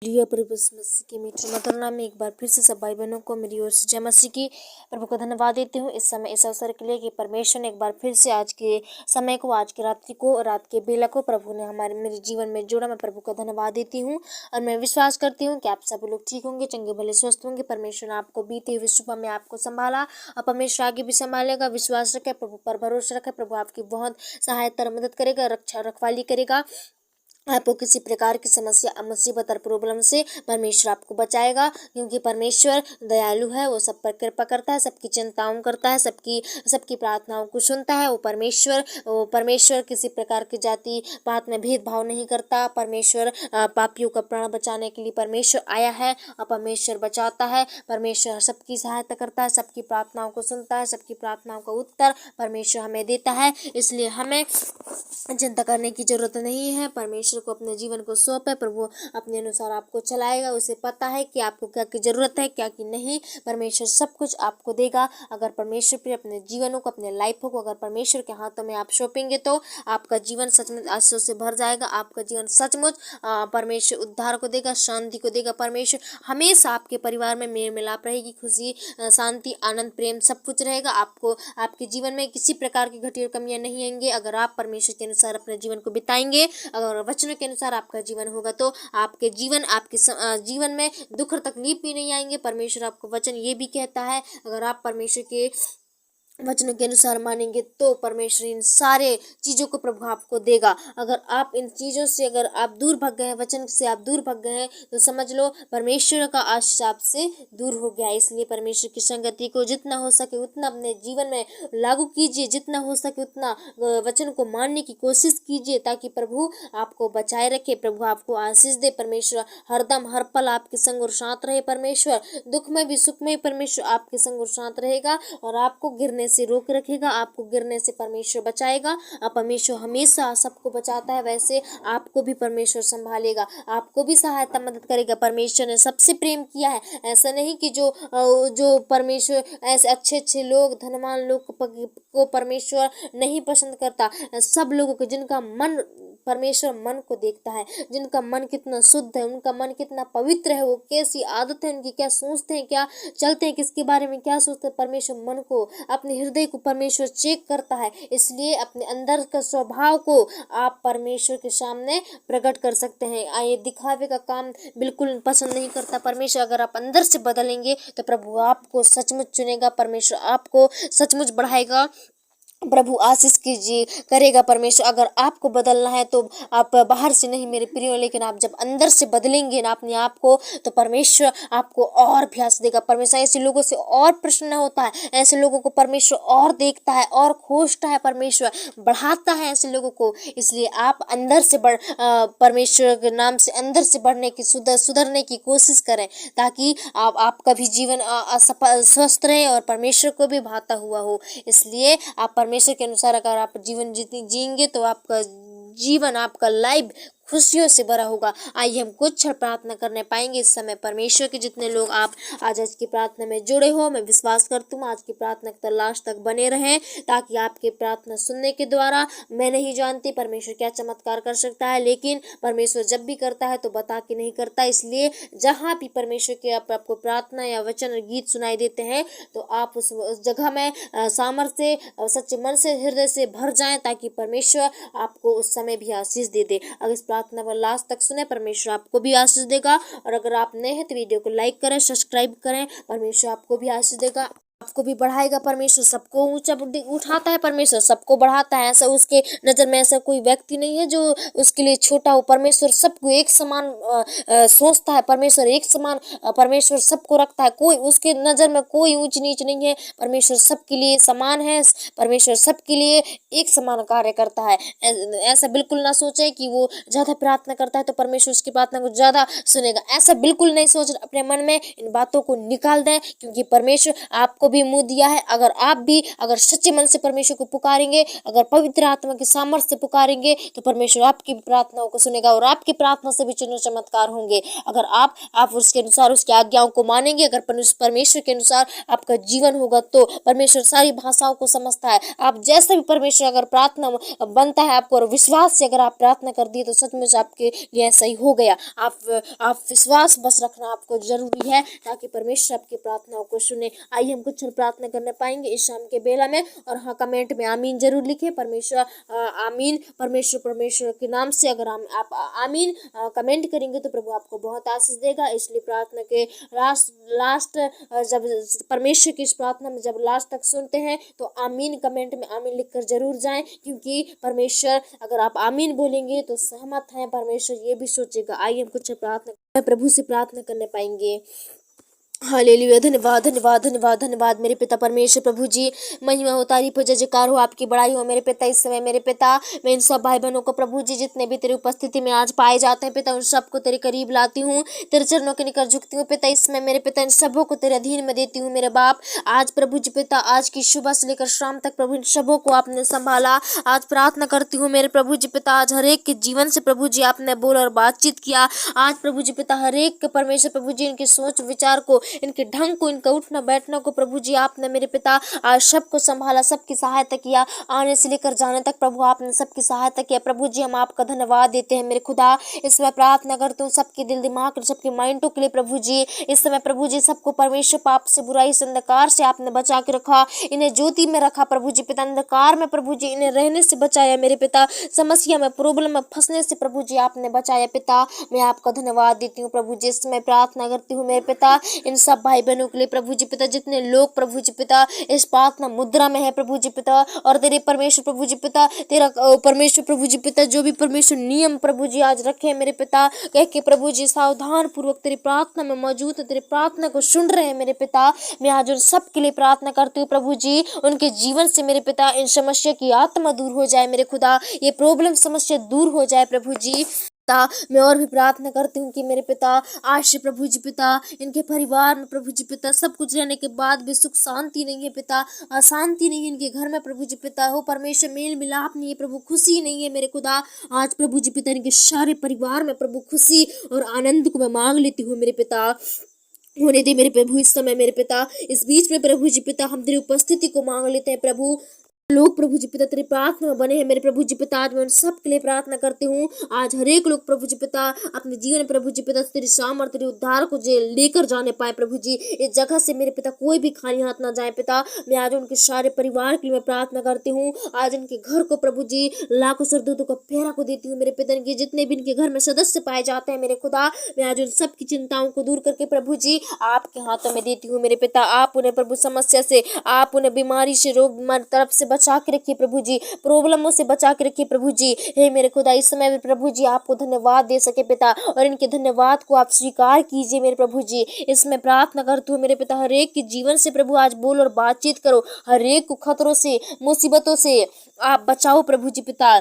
प्रिय प्रभु यीशु मसीह के मीठे मधुर नाम में एक बार फिर से सब भाई बहनों को मेरी ओर से जय मसीह की। प्रभु को धन्यवाद देती हूँ इस समय इस अवसर के लिए कि परमेश्वर ने एक बार फिर से आज के समय को, आज की रात्रि को, रात के बेला को प्रभु ने मेरे जीवन में जोड़ा। मैं प्रभु का धन्यवाद देती हूँ और मैं विश्वास करती हूँ कि आप सब लोग ठीक होंगे, चंगे भले स्वस्थ होंगे। परमेश्वर ने आपको बीते हुए सुबह में आपको संभाला और परमेश्वर आगे भी संभालेगा। विश्वास रखे, प्रभु पर भरोसा रखे। प्रभु आपकी बहुत सहायता और मदद करेगा, रक्षा रखवाली करेगा। आपको किसी प्रकार की समस्या, मुसीबत और प्रॉब्लम से परमेश्वर आपको बचाएगा, क्योंकि परमेश्वर दयालु है। वो सब पर कृपा करता है, सबकी चिंताओं करता है, सबकी प्रार्थनाओं को सुनता है। वो परमेश्वर किसी प्रकार की जाति पात में भेदभाव नहीं करता। परमेश्वर पापियों का प्राण बचाने के लिए परमेश्वर आया है और परमेश्वर बचाता है। परमेश्वर सबकी सहायता करता है, सबकी प्रार्थनाओं को सुनता है, सबकी प्रार्थनाओं का उत्तर परमेश्वर हमें देता है। इसलिए हमें चिंता करने की जरूरत नहीं है। परमेश्वर को अपने जीवन को सौंपे, प्रभु अपने अनुसार आपको चलाएगा। उसे पता है कि आपको क्या की जरूरत है, क्या की नहीं। परमेश्वर सब कुछ आपको देगा। अगर परमेश्वर पे अपने जीवनों को, अपने लाइफों को अगर परमेश्वर के हाथों में आप सौंपेंगे तो आपका जीवन सचमुच आशीषों से भर जाएगा। आपका जीवन सचमुच परमेश्वर उद्धार को देगा, शांति को देगा। परमेश्वर हमेशा आपके परिवार में मेल मिलाप रहेगी, खुशी, शांति, आनंद, प्रेम सब कुछ रहेगा। आपको आपके जीवन में किसी प्रकार की घटी कमियां नहीं आएंगी अगर आप परमेश्वर के अनुसार अपने जीवन को बिताएंगे। अगर वचनों के अनुसार आपका जीवन होगा तो आपके जीवन में दुख और तकलीफ भी नहीं आएंगे। परमेश्वर आपको वचन ये भी कहता है, अगर आप परमेश्वर के वचनों के अनुसार मानेंगे तो परमेश्वर इन सारे चीज़ों को प्रभु आपको देगा। अगर आप इन चीज़ों से अगर आप दूर भाग गए हैं, वचन से आप दूर भाग गए हैं, तो समझ लो परमेश्वर का आशीष आपसे दूर हो गया। इसलिए परमेश्वर की संगति को जितना हो सके उतना अपने जीवन में लागू कीजिए, जितना हो सके उतना वचन को मानने की कोशिश कीजिए, ताकि प्रभु आपको बचाए रखे, प्रभु आपको आशीष दे। परमेश्वर हरदम हर पल आपके संग और साथ रहे। परमेश्वर दुख में भी सुख में भी परमेश्वर आपके संग और साथ रहेगा और आपको गिरने से रोक रखेगा। आपको गिरने से परमेश्वर बचाएगा। और परमेश्वर हमेशा सबको बचाता है, वैसे आपको भी परमेश्वर संभालेगा, आपको भी सहायता मदद करेगा। परमेश्वर ने सबसे प्रेम किया है। ऐसा नहीं कि जो परमेश्वर ऐसे अच्छे लोग, धनवान लोग को परमेश्वर नहीं पसंद करता। सब लोगों को, जिनका मन, परमेश्वर मन को देखता है, जिनका मन कितना शुद्ध है, उनका मन कितना पवित्र है, वो कैसी आदत है उनकी, क्या सोचते हैं, क्या चलते हैं, किसके बारे में क्या सोचते हैं। परमेश्वर मन को, अपने हृदय को परमेश्वर चेक करता है। इसलिए अपने अंदर का स्वभाव को आप परमेश्वर के सामने प्रकट कर सकते हैं। ये दिखावे का काम बिल्कुल पसंद नहीं करता परमेश्वर। अगर आप अंदर से बदलेंगे तो प्रभु आपको सचमुच चुनेगा, परमेश्वर आपको सचमुच बढ़ाएगा, प्रभु आशीष कीजिए करेगा। परमेश्वर अगर आपको बदलना है तो आप बाहर से नहीं मेरे प्रियो, लेकिन आप जब अंदर से बदलेंगे ना अपने आप को, तो परमेश्वर आपको और अभ्यास देगा। परमेश्वर ऐसे लोगों से और प्रसन्न होता है, ऐसे लोगों को परमेश्वर और देखता है और खोजता है, परमेश्वर बढ़ाता है ऐसे लोगों को। इसलिए आप अंदर से परमेश्वर के नाम से अंदर से बढ़ने की, सुधरने की कोशिश करें, ताकि आपका भी जीवन स्वस्थ रहे और परमेश्वर को भी भाता हुआ हो। इसलिए आप परमेश्वर के अनुसार अगर आप जीवन जिएंगे तो आपका जीवन, आपका लाइफ खुशियों से भरा होगा। आइए हम कुछ क्षण प्रार्थना करने पाएंगे इस समय। परमेश्वर के जितने लोग आप आज की प्रार्थना में जुड़े हो, मैं विश्वास करती हूँ आज की प्रार्थना तक लास्ट तक बने रहें, ताकि आपके प्रार्थना सुनने के द्वारा, मैं नहीं जानती परमेश्वर क्या चमत्कार कर सकता है, लेकिन परमेश्वर जब भी करता है तो बता के नहीं करता। इसलिए जहाँ भी परमेश्वर के आपको प्रार्थना या वचन और गीत सुनाई देते हैं तो आप उस जगह में सामर्थ्य और सच्चे मन से, हृदय से भर जाएं, ताकि परमेश्वर आपको उस समय भी आशीष दे दे। अगर इस प्रार्थना को लास्ट तक सुने, परमेश्वर आपको भी आशीष देगा। और अगर आप नए हैं तो वीडियो को लाइक करें, सब्सक्राइब करें, परमेश्वर आपको भी आशीष देगा, आपको भी बढ़ाएगा। परमेश्वर सबको ऊंचा उठाता है, परमेश्वर सबको बढ़ाता है। ऐसा उसके नज़र में ऐसा कोई व्यक्ति नहीं है जो उसके लिए छोटा हो। परमेश्वर सबको एक समान सोचता है, परमेश्वर एक समान, परमेश्वर सबको रखता है। कोई उसके नज़र में कोई ऊंच नीच नहीं है। परमेश्वर सबके लिए समान है, परमेश्वर सबके लिए एक समान कार्य करता है। ऐसा बिल्कुल ना सोचे कि वो ज़्यादा प्रार्थना करता है तो परमेश्वर उसकी प्रार्थना को ज़्यादा सुनेगा। ऐसा बिल्कुल नहीं सोच, अपने मन में इन बातों को निकाल दें, क्योंकि परमेश्वर आपको आपको भी मुंह दिया है। अगर आप भी अगर सच्चे मन से परमेश्वर को पुकारेंगे, अगर पवित्र आत्मा के सामर्थ्य से पुकारेंगे, तो परमेश्वर आपकी प्रार्थनाओं को सुनेगा और आपकी प्रार्थना से भी चिन्ह चमत्कार होंगे। अगर आप उसके अनुसार उसकी आज्ञाओं को मानेंगे, अगर परमेश्वर के अनुसार आपका जीवन होगा, तो परमेश्वर सारी भाषाओं को समझता है। आप जैसा भी परमेश्वर अगर प्रार्थना बनता है आपको, और विश्वास से अगर आप प्रार्थना कर दिए, तो सचमुच आपके लिए सही हो गया। आप विश्वास बस रखना आपको जरूरी है, ताकि परमेश्वर आपकी प्रार्थनाओं को सुने। आइए हम कुछ प्रार्थना करने पाएंगे इस शाम के बेला में, और हाँ, कमेंट में आमीन जरूर लिखें। परमेश्वर आमीन, परमेश्वर के नाम से अगर आप आमीन कमेंट करेंगे, तो प्रभु आपको बहुत आशीष देगा। इसलिए प्रार्थना के लास्ट जब परमेश्वर की इस प्रार्थना में जब लास्ट तक सुनते हैं, तो आमीन कमेंट में आमीन लिखकर जरूर जाएं, क्योंकि परमेश्वर अगर आप आमीन बोलेंगे तो सहमत हैं, परमेश्वर ये भी सोचेगा। आइए हम कुछ प्रार्थना प्रभु से प्रार्थना करने पाएंगे। हालेलुया, धन्यवाद धन्यवाद धन्यवाद धन्यवाद मेरे पिता परमेश्वर। प्रभु जी, महिमा हो, तारीफ हो, जय जयकार हो, आपकी बड़ाई हो मेरे पिता। इस समय मेरे पिता, मैं इन सब भाई बहनों को प्रभु जी जितने भी तेरी उपस्थिति में आज पाए जाते हैं पिता, उन सबको तेरे करीब लाती हूँ, तेरे चरणों के निकट झुकती हूँ पिता। इसमें मेरे पिता इन सबों को तेरे अधीन में देती हूँ मेरे बाप। आज प्रभु जी पिता, आज की सुबह से लेकर शाम तक प्रभु इन सबों को आपने संभाला। आज प्रार्थना करती हूँ मेरे प्रभु जी पिता, आज हरेक के जीवन से प्रभु जी आपने बोल और बातचीत किया। आज प्रभु जी पिता हरेक के परमेश्वर प्रभु जी इनकी सोच विचार को, इनके ढंग को, इनका उठना बैठना को प्रभु जी आपने मेरे पिता आज सबको संभाला, सबकी सहायता किया। आने से लेकर जाने तक प्रभु आपने सबकी सहायता किया। प्रभु जी हम आपका धन्यवाद देते हैं मेरे खुदा। इस समय प्रार्थना करते हूँ सबके दिल दिमाग, सबके माइंडों के लिए प्रभु जी। इस समय प्रभु जी सबको परमेश्वर पाप से, बुराई से, अंधकार से आपने बचा के रखा, इन्हें ज्योति में रखा प्रभु जी पिता। अंधकार में प्रभु जी इन्हें रहने से बचाया मेरे पिता। समस्या में, प्रॉब्लम में फंसने से प्रभु जी आपने बचाया पिता। मैं आपका धन्यवाद देती हूँ प्रभु जी। इस समय प्रार्थना करती हूँ मेरे पिता इन सब भाई बहनों के लिए प्रभु जी पिता, जितने लोग प्रभु जी पिता इस प्रार्थना मुद्रा में है प्रभु जी पिता, और तेरे परमेश्वर प्रभु जी पिता, तेरा परमेश्वर प्रभु जी पिता जो भी परमेश्वर नियम प्रभु जी आज रखे हैं मेरे पिता, कह के प्रभु जी सावधान पूर्वक तेरी प्रार्थना में मौजूद है, तेरी प्रार्थना को सुन रहे हैं मेरे पिता। मैं आज उन सब के लिए प्रार्थना करती हूँ प्रभु जी, उनके जीवन से मेरे पिता इन समस्या की आत्मा दूर हो जाए मेरे खुदा, ये प्रॉब्लम समस्या दूर हो जाए प्रभु जी। मैं और भी प्रार्थना करती हूँ कि मेरे पिता आज से प्रभु जी पिता इनके परिवार में प्रभु जी पिता सब कुछ रहने के बाद भी सुख शांति नहीं है पिता, अशांति नहीं है इनके घर में प्रभु जी पिता। हो परमेश्वर मेल मिलाप नहीं है प्रभु, खुशी नहीं है मेरे खुदा। आज प्रभु जी पिता इनके सारे परिवार में प्रभु खुशी और आनंद को मैं मांग लेती हूँ मेरे पिता। होने दे मेरे प्रभु इस समय मेरे पिता, इस बीच में प्रभु जी पिता हम तेरी उपस्थिति को मांग लेते हैं प्रभु। लोग प्रभु जी पिता तेरी प्रार्थना में बने हैं मेरे प्रभु जी पिता। आज मैं उन सब के लिए प्रार्थना करती हूँ। आज हरेक लोग प्रभु जी पिता अपने जीवन में प्रभु जी पिता तेरी सामर्थ, तेरे उद्धार को लेकर जाने पाए प्रभु जी। इस जगह से मेरे पिता कोई भी खाली हाथ ना जाए पिता। मैं आज उनके सारे परिवार के लिए मैं प्रार्थना करती हूँ। आज इनके घर को प्रभु जी लाखों सरदूतों का फेरा को देती हूँ मेरे पिता। इनके जितने भी इनके घर में सदस्य पाए जाते हैं मेरे खुदा, मैं आज उन सब की चिंताओं को दूर करके प्रभु जी आपके हाथों में देती हूँ मेरे पिता। आप उन्हें प्रभु समस्या से, आप उन्हें बीमारी से, रोग तरफ से बचा के रखिए प्रभु जी, प्रॉब्लमों से बचा के रखिए प्रभु जी। हे मेरे खुदा इस समय भी प्रभु जी आपको धन्यवाद दे सके पिता, और इनके धन्यवाद को आप स्वीकार कीजिए मेरे प्रभु जी। इसमें प्रार्थना करती हूँ मेरे पिता हरेक के जीवन से प्रभु आज बोल और बातचीत करो, हरेक को खतरों से, मुसीबतों से आप बचाओ प्रभु जी पिता।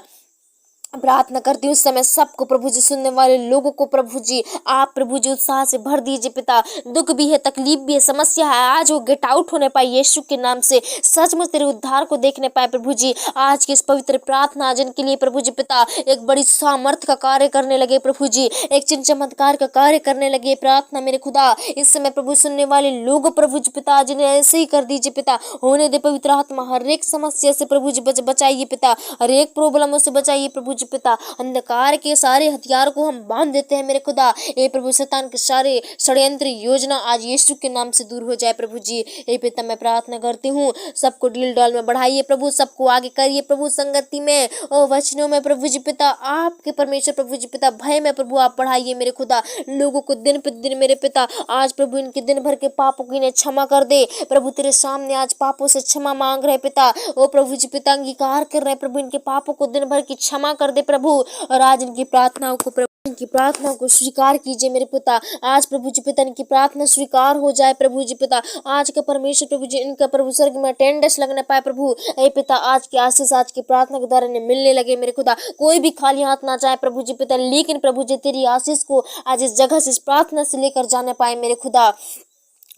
प्रार्थना करती हूँ इस समय सबको प्रभु जी, सुनने वाले लोगों को प्रभु जी आप प्रभु जी उत्साह से भर दीजिए पिता। दुख भी है, तकलीफ भी है, समस्या है, आज वो गेट आउट होने पाए यीशु के नाम से, सचमुच तेरे उद्धार को देखने पाए प्रभु जी। आज की इस पवित्र प्रार्थना जिनके लिए प्रभु जी पिता एक बड़ी सामर्थ का कार्य करने लगे प्रभु जी, एक चिन्ह चमत्कार का कार्य करने लगे प्रार्थना मेरे खुदा। इस समय प्रभु सुनने वाले लोग प्रभु जी पिता जिन्हें ऐसे ही कर दीजिए पिता। होने दे पवित्र आत्मा, हर एक समस्या से प्रभु जी बचाइए पिता, हर एक प्रॉब्लमों से बचाइए प्रभु जी पिता। अंधकार के सारे हथियार को हम बांध देते हैं मेरे खुदा। ए प्रभु शैतान के सारे षड्यंत्र योजना आज यीशु के नाम से दूर हो जाए प्रभु जी। ए पिता मैं प्रार्थना करती हूँ सबको डील डाल में बढ़ाइए प्रभु, सबको आगे करिए प्रभु, संगति में और वचनों में प्रभु जी पिता, आपके परमेश्वर प्रभु जी पिता भय में प्रभु आप बढ़ाइए मेरे खुदा। लोगों को दिन प्रतिदिन मेरे पिता आज प्रभु इनके दिन भर के पापों की इन्हें क्षमा कर दे प्रभु। तेरे सामने आज पापों से क्षमा मांग रहे पिता, ओ प्रभु जी पिता अंगीकार कर रहे प्रभु, इनके पापों को दिन भर की क्षमा कर दे प्रभु। और आज इनकी प्रार्थनाओं को प्रभु, इनकी प्रार्थनाओं को स्वीकार कीजिए मेरे पिता। आज प्रभु जी पिता इनकी प्रार्थना स्वीकार हो जाए प्रभु जी पिता। आज का परमेश्वर प्रभु जी इनका प्रभु स्वर्ग में अटेंडेंस लगने पाए प्रभु। ए पिता आज की आशीष आज की प्रार्थना के द्वारा इन्हें मिलने लगे मेरे खुदा। कोई भी खाली हाथ ना जाए प्रभु जी पिता, लेकिन प्रभु जी तेरी आशीष को आज इस जगह से, इस प्रार्थना से लेकर जाने पाए मेरे खुदा।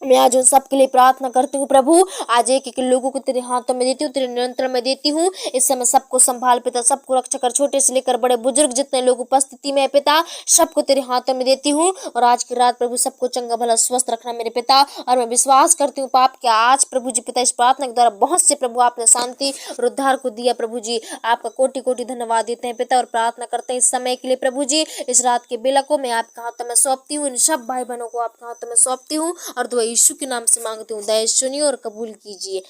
मैं आज उन सबके लिए प्रार्थना करती हूँ प्रभु। आज एक एक लोगों को तेरे हाथों में देती हूँ, तेरे नियंत्रण में देती हूँ। इस समय सबको संभाल पिता, सबको रक्षा कर, छोटे से लेकर बड़े बुजुर्ग जितने लोग उपस्थिति में है पिता, सबको तेरे हाथों में देती हूँ। और आज की रात प्रभु सबको चंगा भला स्वस्थ रखना मेरे पिता। और मैं विश्वास करती हूँ पाप के आज प्रभु जी पिता इस प्रार्थना के द्वारा बहुत से प्रभु आपने शांति और उद्धार को दिया प्रभु जी। आपका कोटि कोटि धन्यवाद देते हैं पिता और प्रार्थना करते हैं इस समय के लिए प्रभु जी। इस रात के बेला को मैं आपके हाथों में सौंपती हूँ, इन सब भाई बहनों को आपके हाथों में सौंपती हूँ और दुआ यीशु के नाम से मांगती हूँ। दया सुनिए और कबूल कीजिए।